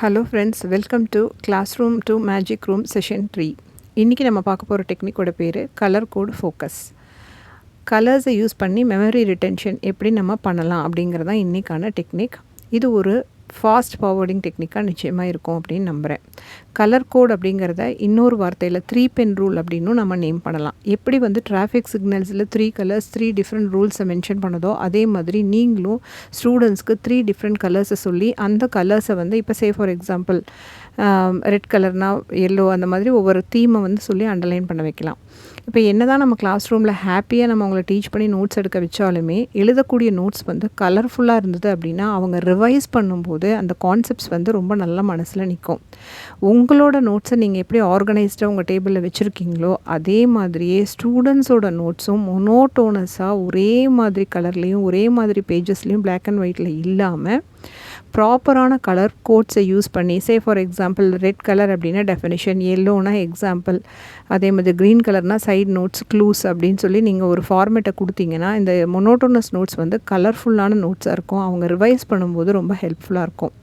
Hello friends, welcome to Classroom to Magic Room Session 3. இன்னைக்கு நம்ம பார்க்க போகிற டெக்னிக்கோட பேர் கலர் கோட் ஃபோக்கஸ். கலர்ஸை யூஸ் பண்ணி மெமரி ரிட்டென்ஷன் எப்படி நம்ம பண்ணலாம் அப்படிங்கிறது தான் இன்றைக்கான டெக்னிக். இது ஒரு ஃபாஸ்ட் ஃபார்வர்டிங் டெக்னிக்காக நிச்சயமாக இருக்கும் அப்படின்னு நம்புகிறேன். கலர் கோட் அப்படிங்கிறத இன்னொரு வார்த்தையில் 3 பென் ரூல் அப்படின்னும் நம்ம நேம் பண்ணலாம். எப்படி டிராஃபிக் சிக்னல்ஸில் 3 கலர்ஸ் 3 டிஃப்ரெண்ட் ரூல்ஸை மென்ஷன் பண்ணதோ அதே மாதிரி நீங்களும் ஸ்டூடெண்ட்ஸ்க்கு 3 டிஃப்ரெண்ட் கலர்ஸை சொல்லி அந்த கலர்ஸை இப்போ ஃபார் எக்ஸாம்பிள் ரெட் கலர்னால் எல்லோ அந்த மாதிரி ஒவ்வொரு தீமை சொல்லி அண்டர்லைன் பண்ண வைக்கலாம். இப்போ என்ன தான் நம்ம கிளாஸ் ரூமில் ஹாப்பியாக நம்ம அவங்கள டீச் பண்ணி நோட்ஸ் எடுக்க வச்சாலுமே எழுதக்கூடிய நோட்ஸ் கலர்ஃபுல்லாக இருந்தது அப்படின்னா அவங்க ரிவைஸ் பண்ணும்போது அந்த கான்செப்ட்ஸ் ரொம்ப நல்ல மனசில் நிற்கும். உங்களோட நோட்ஸை நீங்கள் எப்படி ஆர்கனைஸ்டாக உங்கள் டேபிளில் வச்சுருக்கீங்களோ அதே மாதிரியே ஸ்டூடெண்ட்ஸோட நோட்ஸும் மொனோட்டோனஸாக ஒரே மாதிரி கலர்லேயும் ஒரே மாதிரி பேஜஸ்லேயும் பிளாக் அண்ட் ஒயிட்டில் இல்லாமல் ப்ராப்பரான கலர் கோட்ஸை யூஸ் பண்ணி ஃபார் எக்ஸாம்பிள் ரெட் கலர் அப்படின்னா டெஃபினிஷன், எல்லோனா எக்ஸாம்பிள், அதே மாதிரி க்ரீன் கலர்னால் சைட் நோட்ஸ் க்ளூஸ் அப்படின்னு சொல்லி நீங்கள் ஒரு ஃபார்மேட்டை கொடுத்தீங்கன்னா இந்த மொனோட்டோனஸ் நோட்ஸ் கலர்ஃபுல்லான நோட்ஸாக இருக்கும். அவங்க ரிவைஸ் பண்ணும்போது ரொம்ப ஹெல்ப்ஃபுல்லாக இருக்கும்.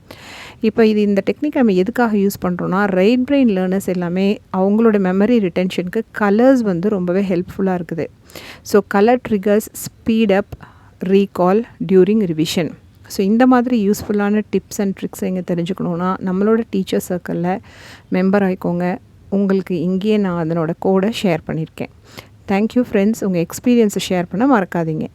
இப்போ இந்த டெக்னிக் நம்ம எதுக்காக யூஸ் பண்ணுறோன்னா ரைட் பிரெயின் லேர்னர்ஸ் எல்லாமே அவங்களோட மெமரி ரிட்டென்ஷனுக்கு கலர்ஸ் ரொம்பவே ஹெல்ப்ஃபுல்லாக இருக்குது. So colour triggers speed up recall during revision. So இந்த மாதிரி யூஸ்ஃபுல்லான டிப்ஸ் அண்ட் ட்ரிக்ஸ் எங்கே தெரிஞ்சுக்கணுன்னா நம்மளோட டீச்சர் சர்க்கிளில் மெம்பர் ஆகிக்கோங்க. உங்களுக்கு இங்கேயே நான் அதனோட கோடை ஷேர் பண்ணியிருக்கேன். Thank you friends. உங்கள் எக்ஸ்பீரியன்ஸை ஷேர் பண்ண மறக்காதீங்க.